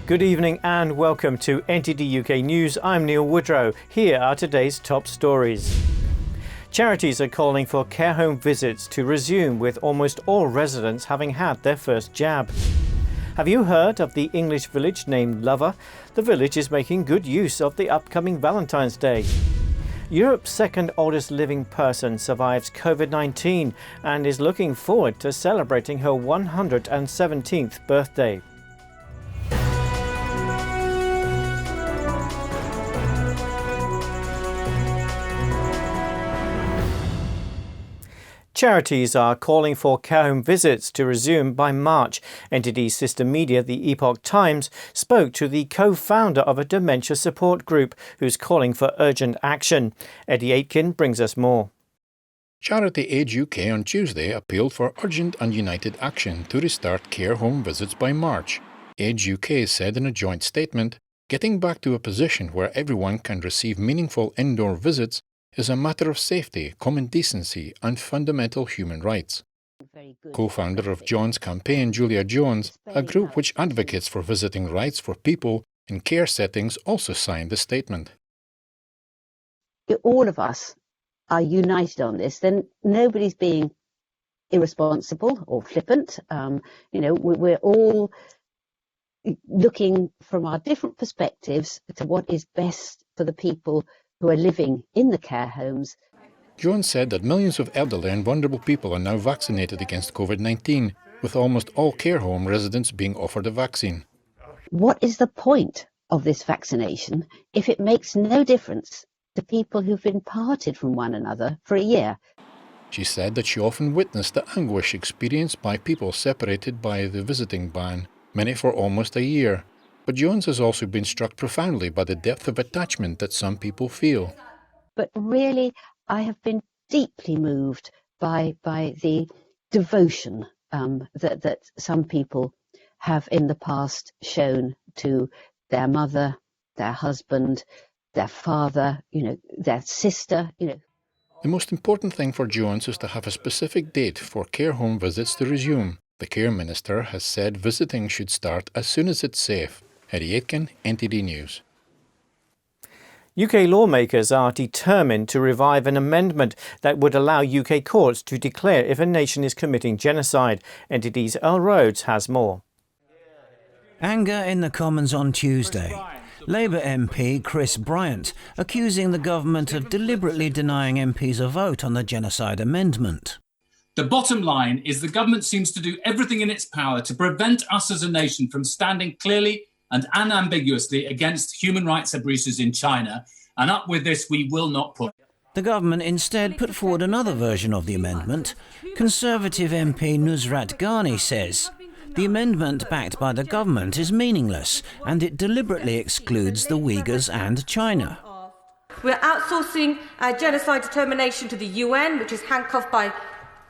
Good evening and welcome to NTD UK News. I'm Neil Woodrow. Here are today's top stories. Charities are calling for care home visits to resume, with almost all residents having had their first jab. Have you heard of the English village named Lover? The village is making good use of the upcoming Valentine's Day. Europe's second oldest living person survives COVID-19 and is looking forward to celebrating her 117th birthday. Charities are calling for care home visits to resume by March. NTD's sister media, the Epoch Times, spoke to the co-founder of a dementia support group who's calling for urgent action. Eddie Aitken brings us more. Charity Age UK on Tuesday appealed for urgent and united action to restart care home visits by March. Age UK said in a joint statement, "Getting back to a position where everyone can receive meaningful indoor visits is a matter of safety, common decency and fundamental human rights." Co-founder of John's campaign, Julia Jones, a group which advocates for visiting rights for people in care settings, also signed the statement. If all of us are united on this, then nobody's being irresponsible or flippant. We're all looking from our different perspectives to what is best for the people who are living in the care homes. Jones said that millions of elderly and vulnerable people are now vaccinated against COVID-19, with almost all care home residents being offered a vaccine. What is the point of this vaccination if it makes no difference to people who've been parted from one another for a year? She said that she often witnessed the anguish experienced by people separated by the visiting ban, many for almost a year. But Jones has also been struck profoundly by the depth of attachment that some people feel. But really, I have been deeply moved by the devotion that some people have in the past shown to their mother, their husband, their father, their sister. The most important thing for Jones is to have a specific date for care home visits to resume. The Care Minister has said visiting should start as soon as it's safe. Eddie Aitken, NTD News. UK lawmakers are determined to revive an amendment that would allow UK courts to declare if a nation is committing genocide. NTD's Earl Rhodes has more. Anger in the Commons on Tuesday. Labour MP Chris Bryant accusing the government of deliberately denying MPs a vote on the Genocide Amendment. The bottom line is the government seems to do everything in its power to prevent us as a nation from standing clearly and unambiguously against human rights abuses in China, and up with this we will not put. The government instead put forward another version of the amendment. Conservative MP Nusrat Ghani says the amendment backed by the government is meaningless and it deliberately excludes the Uyghurs and China. We're outsourcing our genocide determination to the UN, which is handcuffed by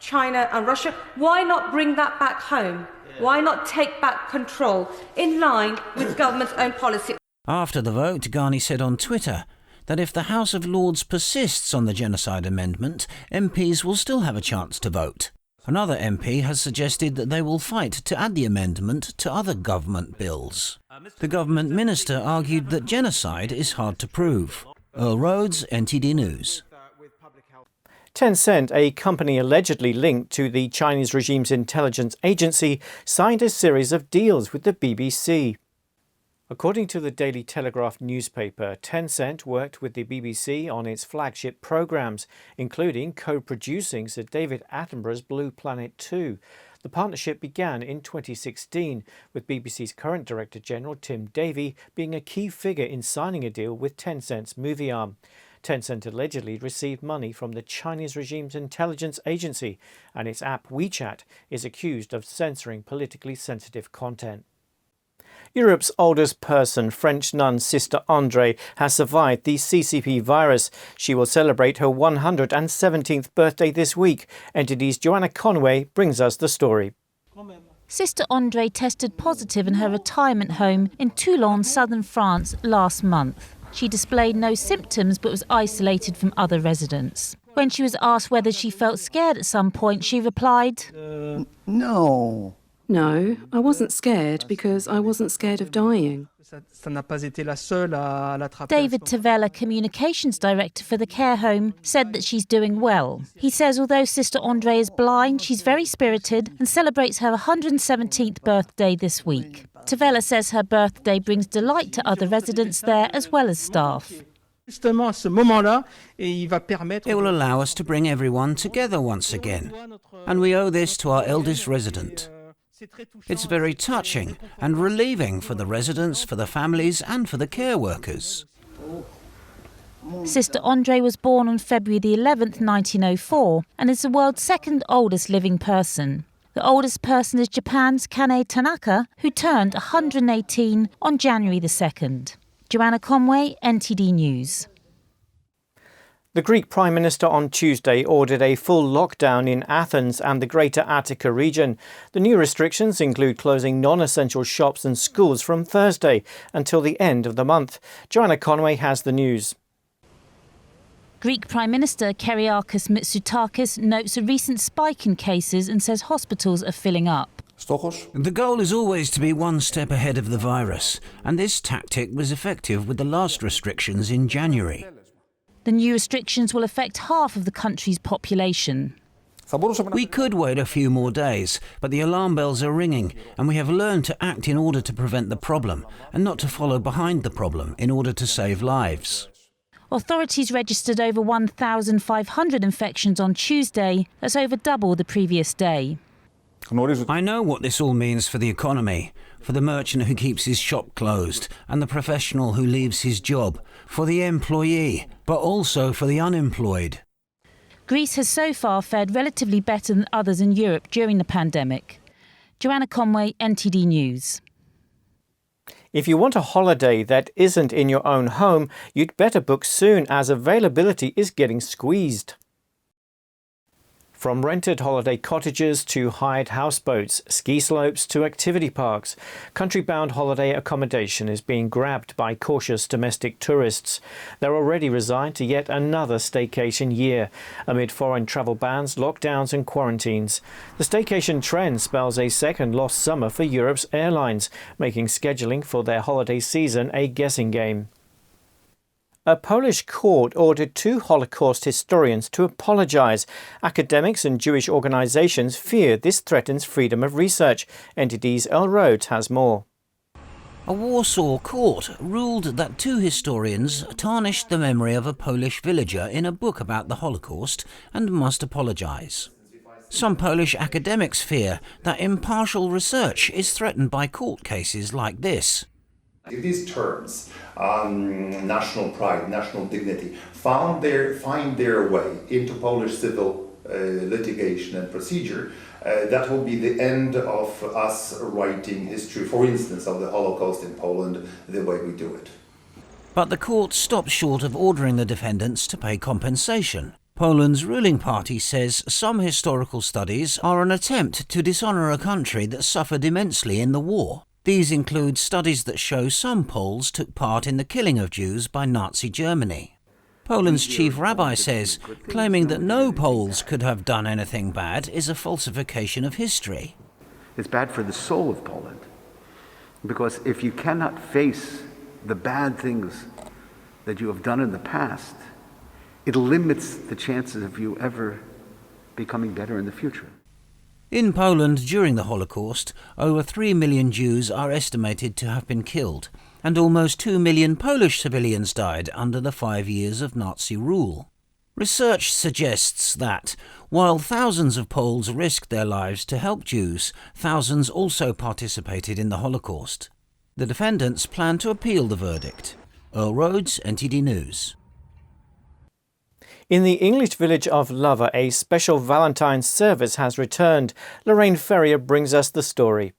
China and Russia. Why not bring that back home? Why not take back control in line with government's own policy? After the vote, Ghani said on Twitter that if the House of Lords persists on the Genocide Amendment, MPs will still have a chance to vote. Another MP has suggested that they will fight to add the amendment to other government bills. The government minister argued that genocide is hard to prove. Earl Rhodes, NTD News. Tencent, a company allegedly linked to the Chinese regime's intelligence agency, signed a series of deals with the BBC. According to the Daily Telegraph newspaper, Tencent worked with the BBC on its flagship programmes, including co-producing Sir David Attenborough's Blue Planet 2. The partnership began in 2016, with BBC's current Director General Tim Davie being a key figure in signing a deal with Tencent's movie arm. Tencent allegedly received money from the Chinese regime's intelligence agency, and its app WeChat is accused of censoring politically sensitive content. Europe's oldest person, French nun Sister André, has survived the CCP virus. She will celebrate her 117th birthday this week. NTD's Joanna Conway brings us the story. Sister André tested positive in her retirement home in Toulon, southern France, last month. She displayed no symptoms but was isolated from other residents. When she was asked whether she felt scared at some point, she replied, No. No, I wasn't scared because I wasn't scared of dying. David Tavella, Communications Director for the care home, said that she's doing well. He says although Sister Andre is blind, she's very spirited and celebrates her 117th birthday this week. Tavella says her birthday brings delight to other residents there as well as staff. It will allow us to bring everyone together once again, and we owe this to our eldest resident. It's very touching and relieving for the residents, for the families and for the care workers. Sister Andre was born on February the 11th, 1904, and is the world's second oldest living person. The oldest person is Japan's Kane Tanaka, who turned 118 on January the 2nd. Joanna Conway, NTD News. The Greek Prime Minister on Tuesday ordered a full lockdown in Athens and the Greater Attica region. The new restrictions include closing non-essential shops and schools from Thursday until the end of the month. Joanna Conway has the news. Greek Prime Minister Kyriakos Mitsotakis notes a recent spike in cases and says hospitals are filling up. The goal is always to be one step ahead of the virus, and this tactic was effective with the last restrictions in January. The new restrictions will affect half of the country's population. We could wait a few more days, but the alarm bells are ringing, and we have learned to act in order to prevent the problem, and not to follow behind the problem in order to save lives. Authorities registered over 1,500 infections on Tuesday. That's over double the previous day. I know what this all means for the economy, for the merchant who keeps his shop closed, and the professional who leaves his job, for the employee, but also for the unemployed. Greece has so far fared relatively better than others in Europe during the pandemic. Joanna Conway, NTD News. If you want a holiday that isn't in your own home, you'd better book soon as availability is getting squeezed. From rented holiday cottages to hired houseboats, ski slopes to activity parks, country-bound holiday accommodation is being grabbed by cautious domestic tourists. They're already resigned to yet another staycation year, amid foreign travel bans, lockdowns and quarantines. The staycation trend spells a second lost summer for Europe's airlines, making scheduling for their holiday season a guessing game. A Polish court ordered 2 Holocaust historians to apologise. Academics and Jewish organisations fear this threatens freedom of research. NTD's El Rhodes has more. A Warsaw court ruled that 2 historians tarnished the memory of a Polish villager in a book about the Holocaust and must apologise. Some Polish academics fear that impartial research is threatened by court cases like this. These terms, national pride, national dignity, find their way into Polish civil litigation and procedure. That will be the end of us writing history, for instance, of the Holocaust in Poland, the way we do it. But the court stopped short of ordering the defendants to pay compensation. Poland's ruling party says some historical studies are an attempt to dishonour a country that suffered immensely in the war. These include studies that show some Poles took part in the killing of Jews by Nazi Germany. Poland's chief rabbi says claiming that no Poles could have done anything bad is a falsification of history. It's bad for the soul of Poland, because if you cannot face the bad things that you have done in the past, it limits the chances of you ever becoming better in the future. In Poland during the Holocaust, over 3 million Jews are estimated to have been killed, and almost 2 million Polish civilians died under the 5 years of Nazi rule. Research suggests that, while thousands of Poles risked their lives to help Jews, thousands also participated in the Holocaust. The defendants plan to appeal the verdict. Earl Rhodes, NTD News. In the English village of Lover, a special Valentines service has returned. Lorraine Ferrier brings us the story.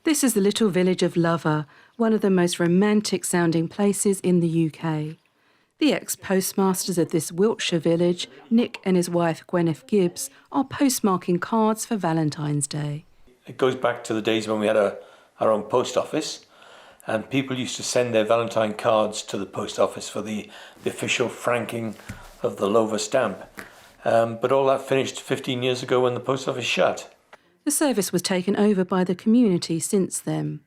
This is the little village of Lover, one of the most romantic-sounding places in the UK. The ex-postmasters of this Wiltshire village, Nick and his wife Gwyneth Gibbs, are postmarking cards for Valentine's Day. It goes back to the days when we had our own post office, and people used to send their Valentine cards to the post office for the official franking of the Lover stamp. But all that finished 15 years ago when the post office shut. The service was taken over by the community since then.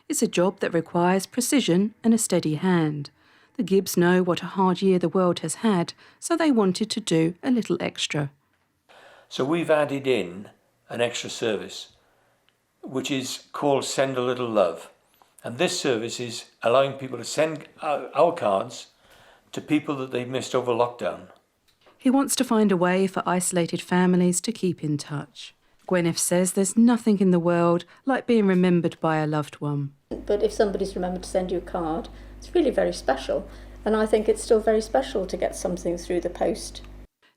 It's a job that requires precision and a steady hand. The Gibbs know what a hard year the world has had, so they wanted to do a little extra. So we've added in an extra service, which is called Send a Little Love. And this service is allowing people to send our cards to people that they've missed over lockdown. He wants to find a way for isolated families to keep in touch. Gwyneth says there's nothing in the world like being remembered by a loved one. But if somebody's remembered to send you a card, it's really very special. And I think it's still very special to get something through the post.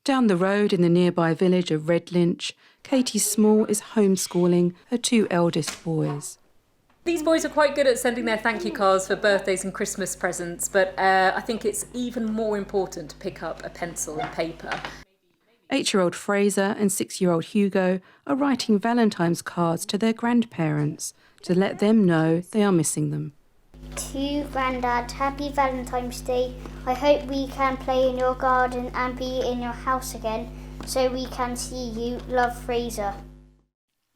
Down the road in the nearby village of Redlinch, Katie Small is homeschooling her two eldest boys. These boys are quite good at sending their thank you cards for birthdays and Christmas presents, but I think it's even more important to pick up a pencil and paper. 8-year-old Fraser and 6-year-old Hugo are writing Valentines cards to their grandparents to let them know they are missing them. To Grandad, happy Valentine's Day. I hope we can play in your garden and be in your house again so we can see you. Love, Fraser.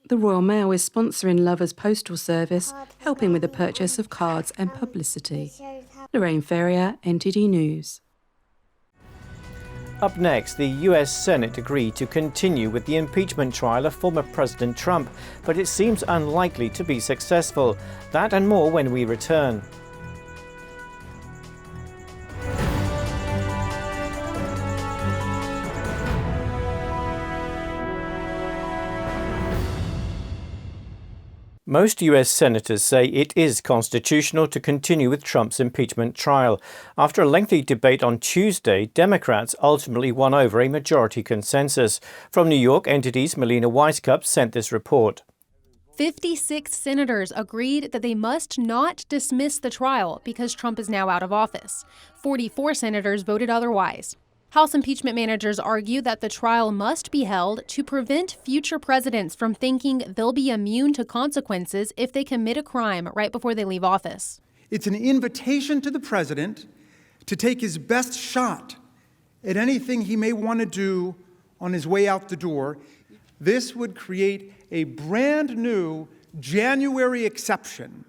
The Royal Mail is sponsoring Lovers Postal Service, helping with the purchase of cards and publicity. Lorraine Ferrier, NTD News. Up next, the US Senate agreed to continue with the impeachment trial of former President Trump, but it seems unlikely to be successful. That and more when we return. Most US senators say it is constitutional to continue with Trump's impeachment trial. After a lengthy debate on Tuesday, Democrats ultimately won over a majority consensus. From New York, NTD's Melina Weisskopf sent this report. 56 senators agreed that they must not dismiss the trial because Trump is now out of office. 44 senators voted otherwise. House impeachment managers argue that the trial must be held to prevent future presidents from thinking they'll be immune to consequences if they commit a crime right before they leave office. It's an invitation to the president to take his best shot at anything he may want to do on his way out the door. This would create a brand new January exception.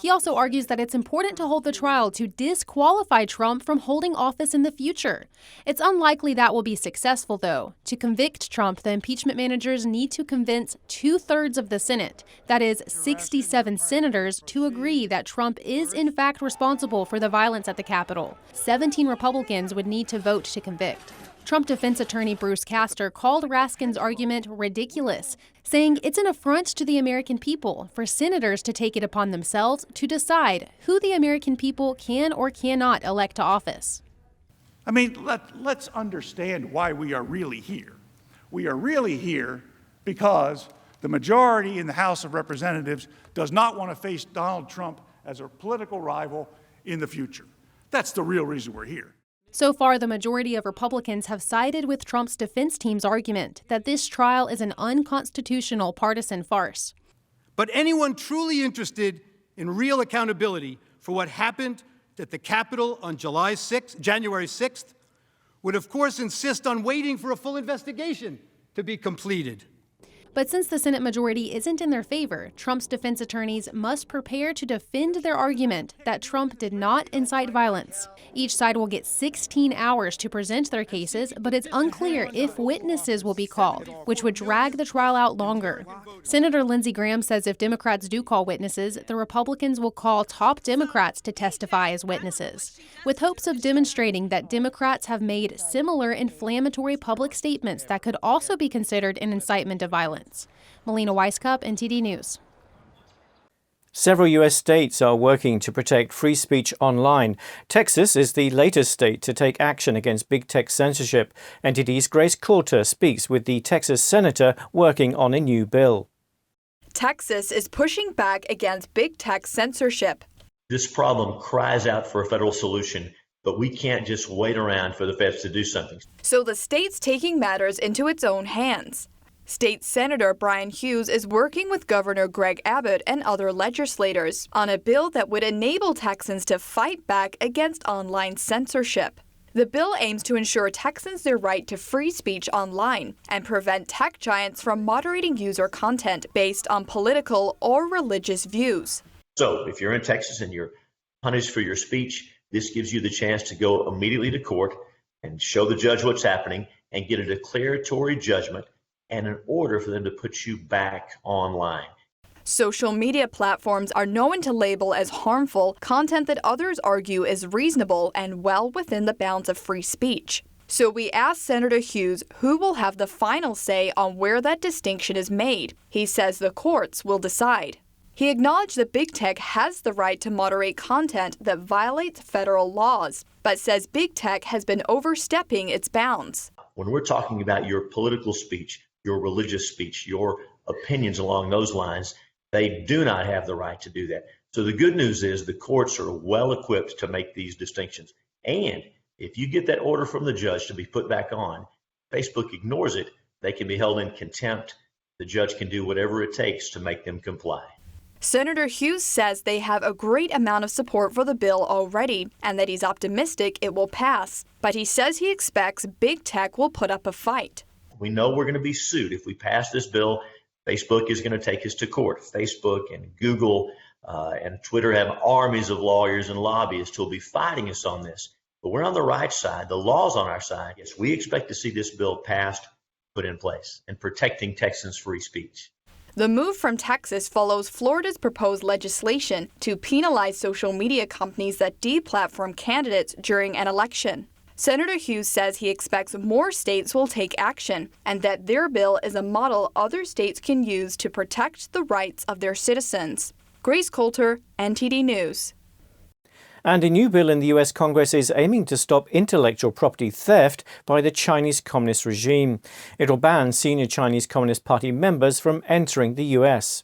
He also argues that it's important to hold the trial to disqualify Trump from holding office in the future. It's unlikely that will be successful, though. To convict Trump, the impeachment managers need to convince 2/3 of the Senate, that is, 67 senators, to agree that Trump is in fact responsible for the violence at the Capitol. 17 Republicans would need to vote to convict. Trump defense attorney Bruce Castor called Raskin's argument ridiculous, saying it's an affront to the American people for senators to take it upon themselves to decide who the American people can or cannot elect to office. I mean, let's understand why we are really here. We are really here because the majority in the House of Representatives does not want to face Donald Trump as a political rival in the future. That's the real reason we're here. So far, the majority of Republicans have sided with Trump's defense team's argument that this trial is an unconstitutional partisan farce. But anyone truly interested in real accountability for what happened at the Capitol on January 6th, would of course insist on waiting for a full investigation to be completed. But since the Senate majority isn't in their favor, Trump's defense attorneys must prepare to defend their argument that Trump did not incite violence. Each side will get 16 hours to present their cases, but it's unclear if witnesses will be called, which would drag the trial out longer. Senator Lindsey Graham says if Democrats do call witnesses, the Republicans will call top Democrats to testify as witnesses, with hopes of demonstrating that Democrats have made similar inflammatory public statements that could also be considered an incitement of violence. Melina Weisskopf, NTD News. Several US states are working to protect free speech online. Texas is the latest state to take action against big tech censorship. NTD's Grace Coulter speaks with the Texas senator working on a new bill. Texas is pushing back against big tech censorship. This problem cries out for a federal solution, but we can't just wait around for the feds to do something. So the state's taking matters into its own hands. State Senator Brian Hughes is working with Governor Greg Abbott and other legislators on a bill that would enable Texans to fight back against online censorship. The bill aims to ensure Texans their right to free speech online and prevent tech giants from moderating user content based on political or religious views. So if you're in Texas and you're punished for your speech, this gives you the chance to go immediately to court and show the judge what's happening and get a declaratory judgment and an order for them to put you back online. Social media platforms are known to label as harmful content that others argue is reasonable and well within the bounds of free speech. So we asked Senator Hughes who will have the final say on where that distinction is made. He says the courts will decide. He acknowledged that big tech has the right to moderate content that violates federal laws, but says big tech has been overstepping its bounds. When we're talking about your political speech, your religious speech, your opinions along those lines, they do not have the right to do that. So the good news is the courts are well equipped to make these distinctions. And if you get that order from the judge to be put back on, Facebook ignores it, they can be held in contempt. The judge can do whatever it takes to make them comply. Senator Hughes says they have a great amount of support for the bill already and that he's optimistic it will pass. But he says he expects big tech will put up a fight. We know we're going to be sued. If we pass this bill, Facebook is going to take us to court. Facebook and Google and Twitter have armies of lawyers and lobbyists who will be fighting us on this. But we're on the right side. The law's on our side. Yes, we expect to see this bill passed, put in place, and protecting Texans' free speech. The move from Texas follows Florida's proposed legislation to penalize social media companies that deplatform candidates during an election. Senator Hughes says he expects more states will take action and that their bill is a model other states can use to protect the rights of their citizens. Grace Coulter, NTD News. And a new bill in the US Congress is aiming to stop intellectual property theft by the Chinese Communist regime. It will ban senior Chinese Communist Party members from entering the US.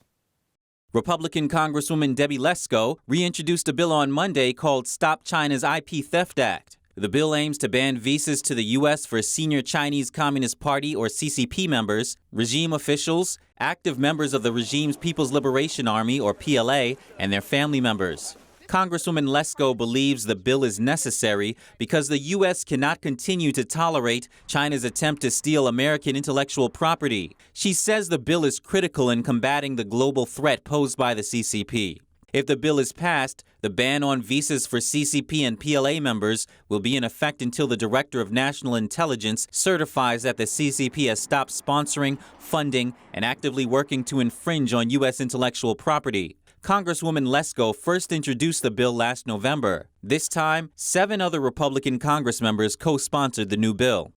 Republican Congresswoman Debbie Lesko reintroduced a bill on Monday called Stop China's IP Theft Act. The bill aims to ban visas to the U.S. for senior Chinese Communist Party or CCP members, regime officials, active members of the regime's People's Liberation Army or PLA, and their family members. Congresswoman Lesko believes the bill is necessary because the U.S. cannot continue to tolerate China's attempt to steal American intellectual property. She says the bill is critical in combating the global threat posed by the CCP. If the bill is passed, the ban on visas for CCP and PLA members will be in effect until the Director of National Intelligence certifies that the CCP has stopped sponsoring, funding, and actively working to infringe on U.S. intellectual property. Congresswoman Lesko first introduced the bill last November. This time, 7 other Republican Congress members co-sponsored the new bill.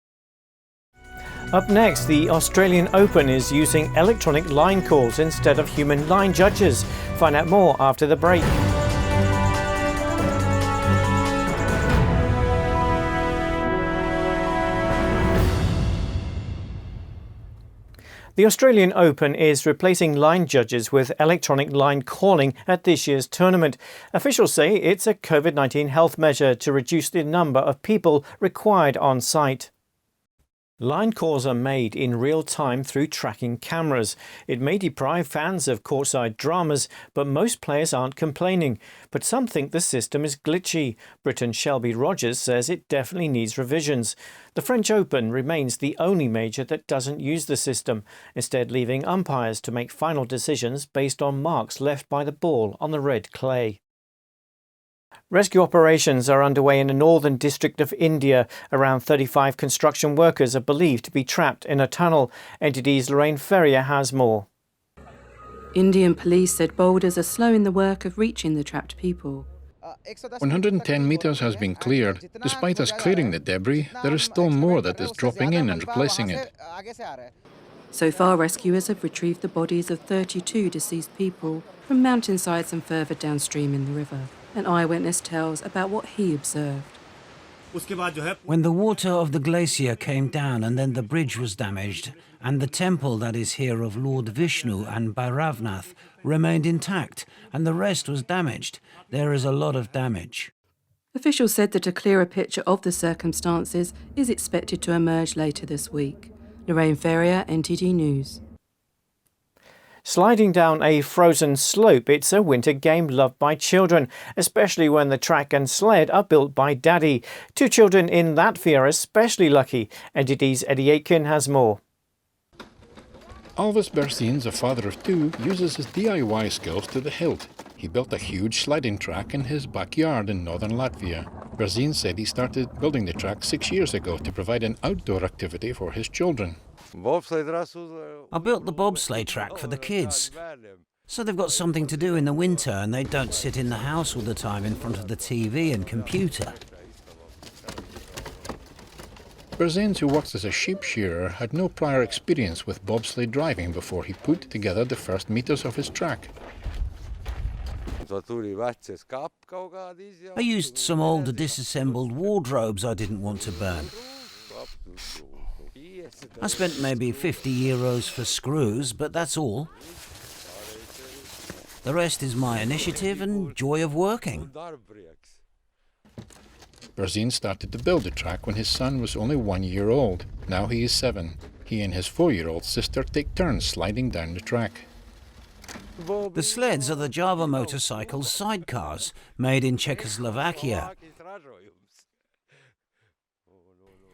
Up next, the Australian Open is using electronic line calls instead of human line judges. Find out more after the break. The Australian Open is replacing line judges with electronic line calling at this year's tournament. Officials say it's a COVID-19 health measure to reduce the number of people required on site. Line calls are made in real time through tracking cameras. It may deprive fans of courtside dramas, but most players aren't complaining. But some think the system is glitchy. Britain's Shelby Rogers says it definitely needs revisions. The French Open remains the only major that doesn't use the system, instead leaving umpires to make final decisions based on marks left by the ball on the red clay. Rescue operations are underway in the northern district of India. Around 35 construction workers are believed to be trapped in a tunnel. NTD's Lorraine Ferrier has more. Indian police said boulders are slowing the work of reaching the trapped people. 110 meters has been cleared. Despite us clearing the debris, there is still more that is dropping in and replacing it. So far, rescuers have retrieved the bodies of 32 deceased people from mountainsides and further downstream in the river. An eyewitness tells about what he observed. When the water of the glacier came down and then the bridge was damaged, and the temple that is here of Lord Vishnu and Bhairavnath remained intact, and the rest was damaged. There is a lot of damage. Officials said that a clearer picture of the circumstances is expected to emerge later this week. Lorraine Ferrier, NTD News. Sliding down a frozen slope, it's a winter game loved by children, especially when the track and sled are built by Daddy. 2 children in Latvia are especially lucky. NTD's Eddie Aitken has more. Alvis Berzins, a father of 2, uses his DIY skills to the hilt. He built a huge sliding track in his backyard in northern Latvia. Berzins said he started building the track 6 years ago to provide an outdoor activity for his children. I built the bobsleigh track for the kids, so they've got something to do in the winter and they don't sit in the house all the time in front of the TV and computer. Berzins, who works as a sheep shearer, had no prior experience with bobsleigh driving before he put together the first meters of his track. I used some old disassembled wardrobes I didn't want to burn. I spent maybe 50 euros for screws, but that's all. The rest is my initiative and joy of working. Berzins started to build the track when his son was only 1 year old. Now he is 7. He and his 4-year-old sister take turns sliding down the track. The sleds are the Java motorcycles sidecars, made in Czechoslovakia.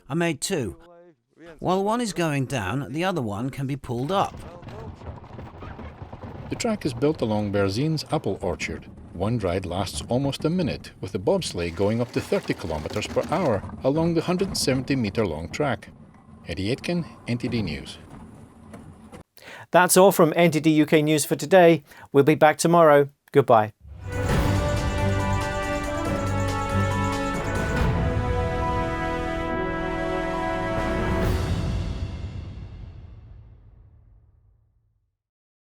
I made 2. While one is going down, the other one can be pulled up. The track is built along Berzins' apple orchard. One ride lasts almost a minute, with the bobsleigh going up to 30 kilometers per hour along the 170-meter long track. Eddie Aitken, NTD News. That's all from NTD UK News for today. We'll be back tomorrow. Goodbye.